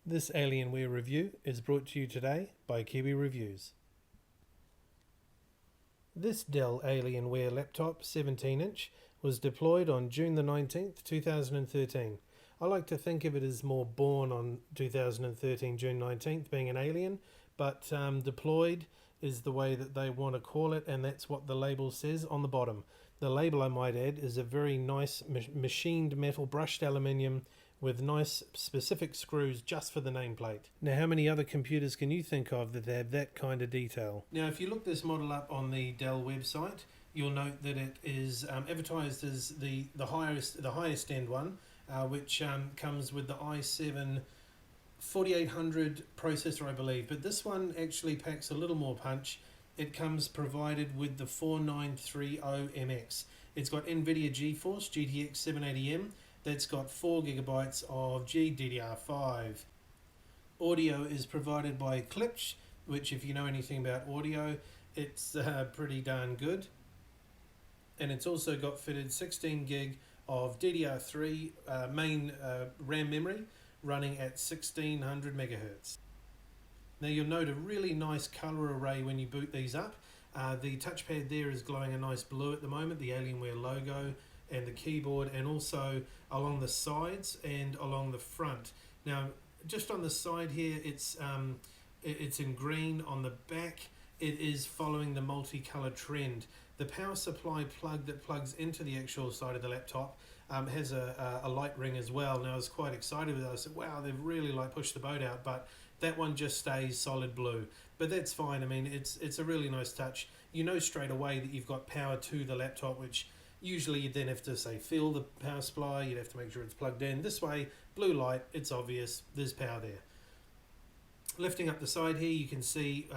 This Alienware review is brought to you today by Kiwi Reviews. This Dell Alienware laptop 17-inch was deployed on June the 19th, 2013. I like to think of it as more born on 2013, June 19th, being an alien, but deployed is the way that they want to call it, and that's what the label says on the bottom. The label, I might add, is a very nice machined metal brushed aluminium with nice specific screws just for the nameplate. Now, how many other computers can you think of that have that kind of detail? Now, if you look this model up on the Dell website, you'll note that it is advertised as the highest end one, which comes with the i7 4800 processor, I believe. But this one actually packs a little more punch. It comes provided with the 4930MX. It's got NVIDIA GeForce GTX 780M. That's got 4 gigabytes of GDDR5. Audio is provided by Klipsch, which, if you know anything about audio, it's pretty darn good. And it's also got fitted 16 gig of DDR3 main RAM memory running at 1600 megahertz. Now, you'll note a really nice color array when you boot these up. The touchpad there is glowing a nice blue at the moment, the Alienware logo, and the keyboard, and also along the sides and along the front. Now, just on the side here, it's in green. On the back, it is following the multicolour trend. The power supply plug that plugs into the actual side of the laptop has a light ring as well. Now, I was quite excited with that. I said, wow, they've really pushed the boat out, but that one just stays solid blue. But that's fine. I mean, it's a really nice touch. You know straight away that you've got power to the laptop, which usually you'd then have to, say, feel the power supply. You'd have to make sure it's plugged in. This way, blue light, it's obvious, there's power there. Lifting up the side here, you can see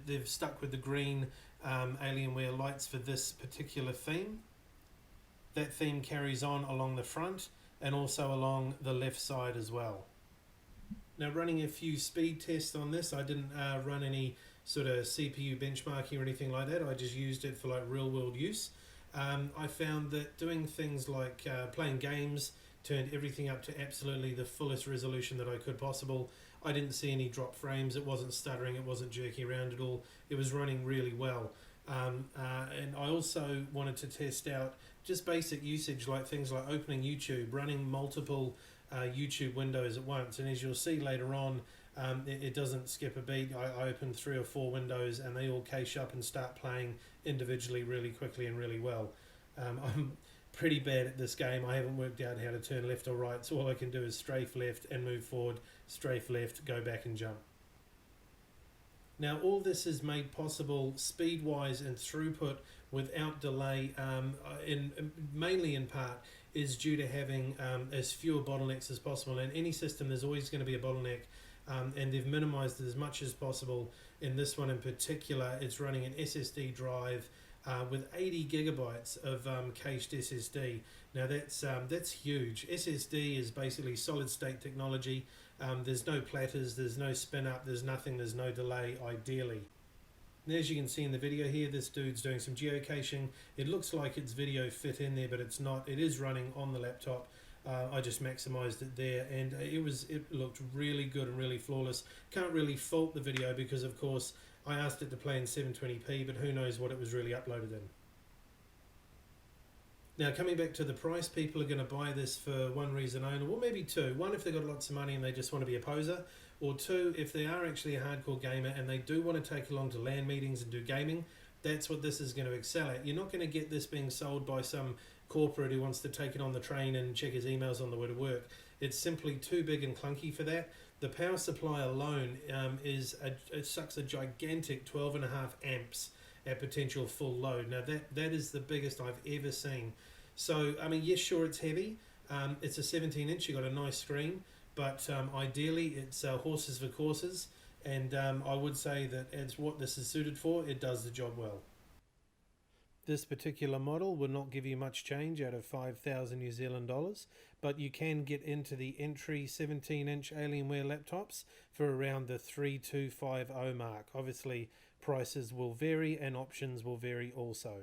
they've stuck with the green Alienware lights for this particular theme. That theme carries on along the front and also along the left side as well. Now, running a few speed tests on this, I didn't run any sort of CPU benchmarking or anything like that. I just used it for real world use. I found that doing things like playing games turned everything up to absolutely the fullest resolution that I could possible. I didn't see any drop frames. It wasn't stuttering. It wasn't jerking around at all. It was running really well. And I also wanted to test out just basic usage, like things like opening YouTube, running multiple YouTube windows at once. And as you'll see later on, it doesn't skip a beat. I opened 3 or 4 windows and they all cache up and start playing individually really quickly and really well. I'm pretty bad at this game. I haven't worked out how to turn left or right, so all I can do is strafe left and move forward, strafe left, go back and jump. Now, all this is made possible speed-wise and throughput without delay, mainly in part is due to having as fewer bottlenecks as possible. In any system, there's always going to be a bottleneck, and they've minimized it as much as possible. In this one in particular, it's running an SSD drive with 80 gigabytes of cached SSD. Now, that's huge. SSD is basically solid state technology. There's no platters, there's no spin up, there's nothing, there's no delay, ideally. And as you can see in the video here, this dude's doing some geocaching. It looks like it's video fit in there, but it's not. It is running on the laptop. I just maximized it there, and it looked really good and really flawless. Can't really fault the video because, of course, I asked it to play in 720p, but who knows what it was really uploaded in. Now, coming back to the price, people are going to buy this for one reason only, well, maybe two. One, if they've got lots of money and they just want to be a poser, or two, if they are actually a hardcore gamer and they do want to take along to LAN meetings and do gaming. That's what this is going to excel at. You're not going to get this being sold by some corporate who wants to take it on the train and check his emails on the way to work. It's simply too big and clunky for that. The power supply alone it sucks a gigantic 12.5 amps at potential full load. Now that is the biggest I've ever seen. So, I mean, yes, sure, it's heavy. It's a 17-inch. You've got a nice screen, but ideally it's horses for courses. And I would say that as what this is suited for, it does the job well. This particular model will not give you much change out of 5,000 New Zealand dollars, but you can get into the entry 17-inch Alienware laptops for around the 3250 mark. Obviously, prices will vary and options will vary also.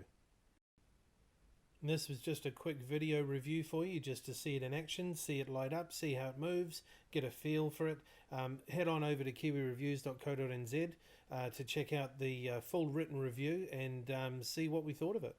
And this was just a quick video review for you, just to see it in action, see it light up, see how it moves, get a feel for it. Head on over to kiwireviews.co.nz to check out the full written review and see what we thought of it.